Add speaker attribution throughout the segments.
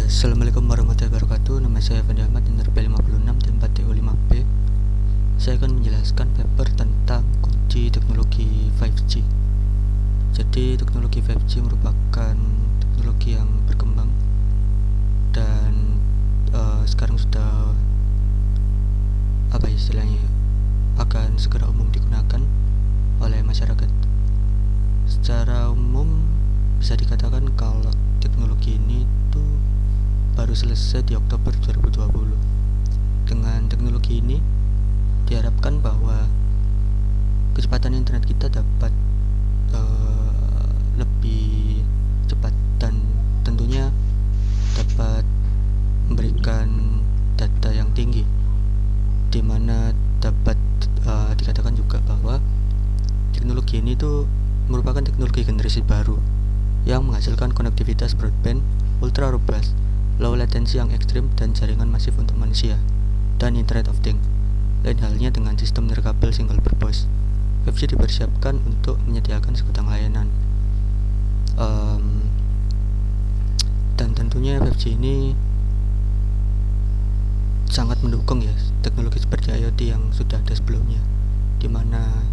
Speaker 1: Assalamualaikum warahmatullahi wabarakatuh. Nama saya Fandi Ahmad, NRP 56 dan 4TO5P. Saya akan menjelaskan paper tentang kunci teknologi 5G. Jadi teknologi 5G merupakan teknologi yang berkembang dan sekarang sudah akan segera umum digunakan oleh masyarakat. Secara umum bisa dikatakan kalau teknologi ini tuh baru selesai di Oktober 2020. Dengan teknologi ini diharapkan bahwa kecepatan internet kita dapat lebih cepat dan tentunya dapat memberikan data yang tinggi, di mana dapat dikatakan juga bahwa teknologi ini tuh merupakan teknologi generasi baru yang menghasilkan konektivitas broadband ultra robust, low latency yang ekstrim, dan jaringan masif untuk manusia, dan Internet of Things. Lain halnya dengan sistem nirkabel single purpose, 5G dipersiapkan untuk menyediakan segudang layanan. Dan tentunya 5G ini sangat mendukung ya teknologi seperti IoT yang sudah ada sebelumnya, di mana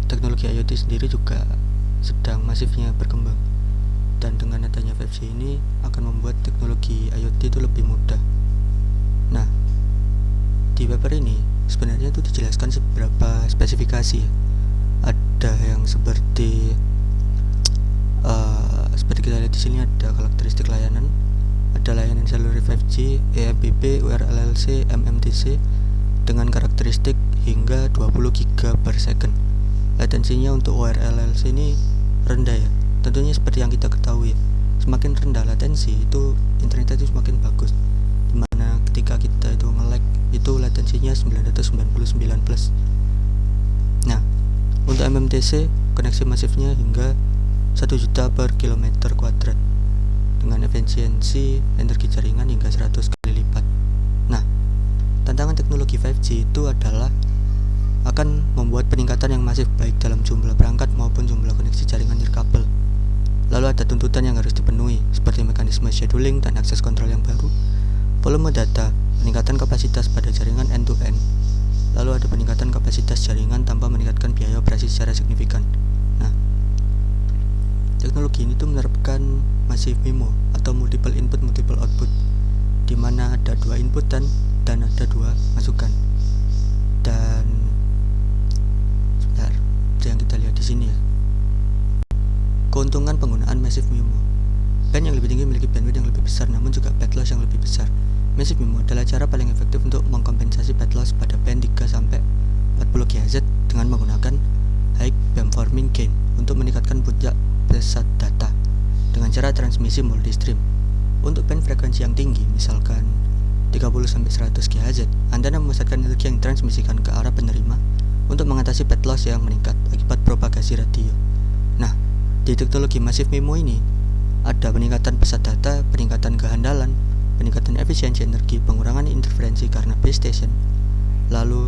Speaker 1: teknologi IoT sendiri juga sedang masifnya berkembang. Dan dengan adanya 5G ini akan membuat teknologi IoT itu lebih mudah. Nah, di paper ini sebenarnya itu dijelaskan beberapa spesifikasi. Ada yang seperti kita lihat di sini, ada karakteristik layanan, ada layanan seluler 5G, eMBB, URLLC, MMTC dengan karakteristik hingga 20 GB per second. Latensinya untuk URLLC ini rendah ya. Tentunya seperti yang kita ketahui, semakin rendah latensi itu internet itu semakin bagus. Dimana ketika kita itu nge-lag itu latensinya 999 plus. Nah, untuk MMTC koneksi masifnya hingga 1 juta per kilometer kuadrat dengan efisiensi energi jaringan hingga 100 kali lipat. Nah, tantangan teknologi 5G itu adalah akan membuat peningkatan yang masif baik dalam jumlah perangkat maupun jumlah koneksi jaringan nirkabel. Lalu ada tuntutan yang harus dipenuhi seperti mekanisme scheduling dan akses kontrol yang baru, volume data, peningkatan kapasitas pada jaringan end-to-end. Lalu ada peningkatan kapasitas jaringan tanpa meningkatkan biaya operasi secara signifikan. Nah, teknologi ini tuh menerapkan Massive MIMO atau multiple input multiple output, di mana ada 2 input dan ada 2 masukan. Dan sebentar, yang kita lihat di sini ya. Keuntungan penggunaan Massive MIMO. Band yang lebih tinggi memiliki bandwidth yang lebih besar, namun juga bad loss yang lebih besar. Massive MIMO adalah cara paling efektif untuk mengkompensasi bad loss pada band 3-40 GHz dengan menggunakan high beamforming gain untuk meningkatkan puncak pesat data dengan cara transmisi multi-stream. Untuk band frekuensi yang tinggi, misalkan 30-100 GHz, Anda memusatkan energi yang ditransmisikan ke arah penerima untuk mengatasi bad loss yang meningkat akibat propagasi radio. Nah, di teknologi Massive MIMO ini ada peningkatan pesat data, peningkatan kehandalan, peningkatan efisiensi energi, pengurangan interferensi karena base station. Lalu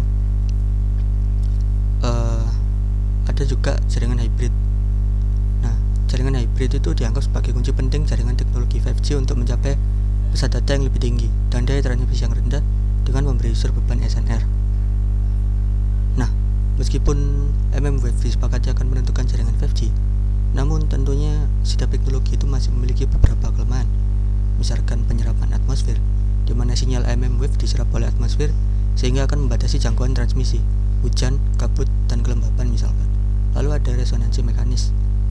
Speaker 1: ada juga jaringan hybrid. Nah, jaringan hybrid itu dianggap sebagai kunci penting jaringan teknologi 5G untuk mencapai pesat data yang lebih tinggi dan daya transmisi yang rendah dengan memberi unsur beban SNR. Nah, meskipun mmWave disepakati akan menentukan jaringan 5G, namun tentunya setiap teknologi itu masih memiliki beberapa kelemahan. Misalkan penyerapan atmosfer, di mana sinyal mmWave diserap oleh atmosfer sehingga akan membatasi jangkauan transmisi, hujan, kabut, dan kelembapan misalkan. Lalu ada resonansi mekanis.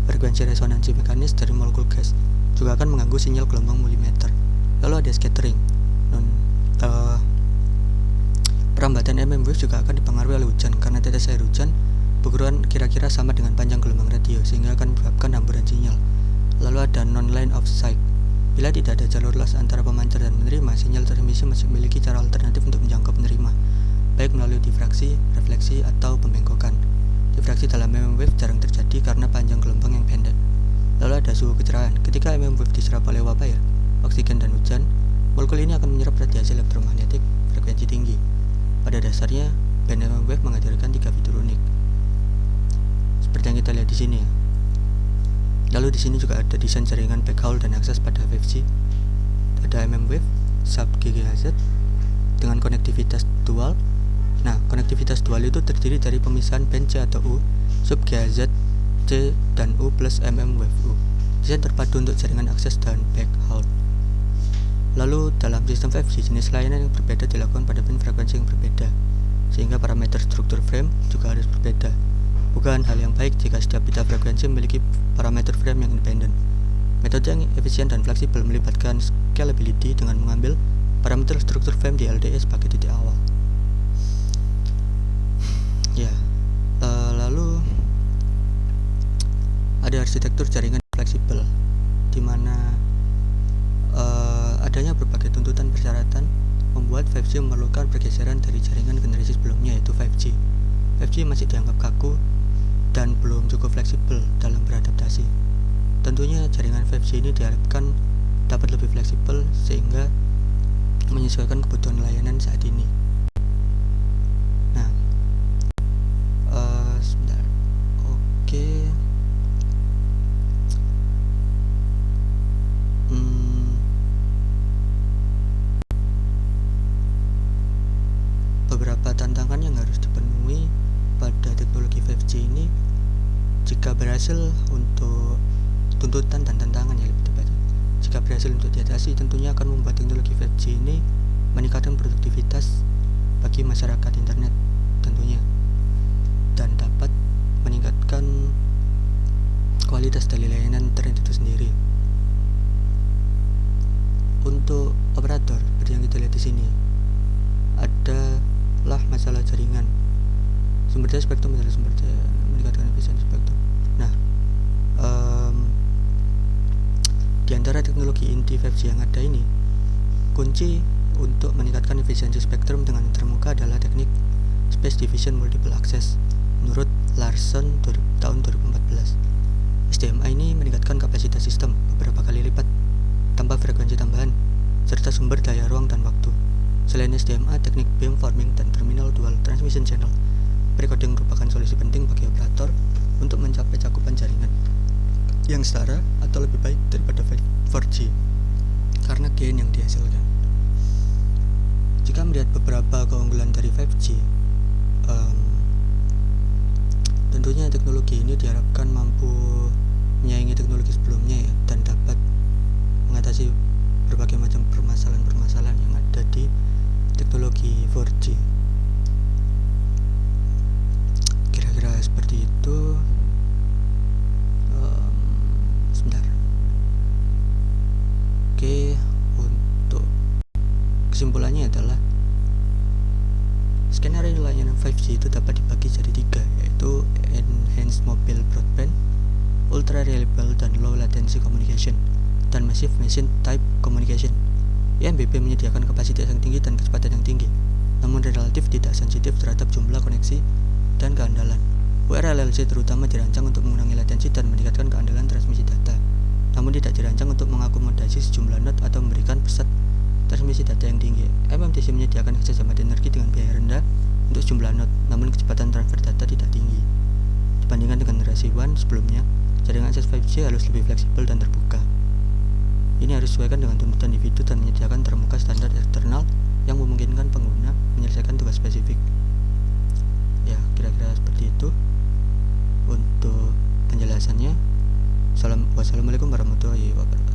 Speaker 1: Frekuensi resonansi mekanis dari molekul gas juga akan mengganggu sinyal gelombang milimeter. Lalu ada scattering. Perambatan mmWave juga akan dipengaruhi oleh hujan karena tetes air hujan berukuran kira-kira sama dengan panjang gelombang radio sehingga akan menyebabkan hamburan sinyal. Lalu ada non-line of sight. Bila tidak ada jalur los antara pemancar dan menerima, sinyal transmisi masih memiliki cara alternatif untuk menjangkau penerima, baik melalui difraksi, refleksi, atau pembengkokan. Difraksi dalam mmWave jarang terjadi karena panjang gelombang yang pendek. Lalu ada suhu kecerahan. Ketika mmWave diserap oleh uap air, oksigen, dan hujan, molekul ini akan menyerap radiasi elektromagnetik frekuensi tinggi. Pada dasarnya, band mmWave menghadirkan 3 fitur unik, seperti yang kita lihat di sini ya. Lalu di sini juga ada desain jaringan backhaul dan akses pada 5G. ada mmWave, sub GHz dengan konektivitas dual. Nah, konektivitas dual itu terdiri dari pemisahan band C atau U, sub GHz C dan U plus mmWave U. Desain terpadu untuk jaringan akses dan backhaul. Lalu dalam sistem 5G, jenis layanan yang berbeda dilakukan pada band frekuensi yang berbeda, sehingga parameter struktur frame juga harus berbeda. Bukan hal yang baik jika setiap pita frekuensi memiliki parameter frame yang independen. Metode yang efisien dan fleksibel melibatkan scalability dengan mengambil parameter struktur frame di LDE sebagai titik awal. Lalu ada arsitektur jaringan fleksibel, di mana adanya berbagai tuntutan persyaratan membuat 5G memerlukan pergeseran dari jaringan generasi sebelumnya, yaitu 5G. 5G masih dianggap kaku dan belum cukup fleksibel dalam beradaptasi. Tentunya jaringan 5G ini diharapkan dapat lebih fleksibel sehingga menyesuaikan kebutuhan layanan saat ini. Nah, sebentar. Oke. Beberapa tantangan yang harus dipenuhi pada teknologi 5G ini jika berhasil untuk tuntutan dan tantangan yang lebih tepat. Jika berhasil untuk diatasi, tentunya akan membuat teknologi 5G ini meningkatkan produktivitas bagi masyarakat internet tentunya, dan dapat meningkatkan kualitas dari layanan internet itu sendiri. Untuk operator, seperti yang kita lihat di sini, adalah masalah jaringan, sumber daya spektrum adalah sumber daya meningkatkan efisiensi spektrum. Nah, di antara teknologi inti 5G yang ada ini, kunci untuk meningkatkan efisiensi spektrum dengan termuka adalah teknik Space Division Multiple Access menurut Larson tahun 2014. SDMA ini meningkatkan kapasitas sistem beberapa kali lipat tanpa frekuensi tambahan serta sumber daya ruang dan waktu. Selain SDMA, teknik beamforming dan terminal dual transmission channel pre-coding merupakan solusi penting bagi operator untuk mencapai cakupan jaringan yang setara atau lebih baik daripada 4G karena gain yang dihasilkan. Jika melihat beberapa keunggulan dari 5G, tentunya teknologi ini diharapkan mampu menyaingi teknologi sebelumnya ya, dan dapat mengatasi berbagai macam permasalahan-permasalahan yang ada di teknologi 4G. Kira-kira seperti itu. Sebentar. Oke, untuk kesimpulannya adalah skenario layanan 5G itu dapat dibagi jadi 3, yaitu Enhanced Mobile Broadband, Ultra Reliable dan Low Latency Communication, dan Massive Machine Type Communication. IMBP menyediakan kapasitas yang tinggi dan kecepatan yang tinggi, namun relatif tidak sensitif terhadap jumlah koneksi dan keandalan. URLLC terutama dirancang untuk mengurangi latensi dan meningkatkan keandalan transmisi data, namun tidak dirancang untuk mengakomodasi sejumlah node atau memberikan pesat transmisi data yang tinggi. MMTC menyediakan akses hemat energi dengan biaya rendah untuk sejumlah node, namun kecepatan transfer data tidak tinggi. Dibandingkan dengan generasi 1 sebelumnya, jaringan akses 5G harus lebih fleksibel dan terbuka. Ini harus disesuaikan dengan tuntutan individu dan menyediakan termuka standar eksternal yang memungkinkan pengguna menyelesaikan tugas spesifik. Ya, kira-kira seperti itu untuk penjelasannya. Wassalamualaikum warahmatullahi wabarakatuh.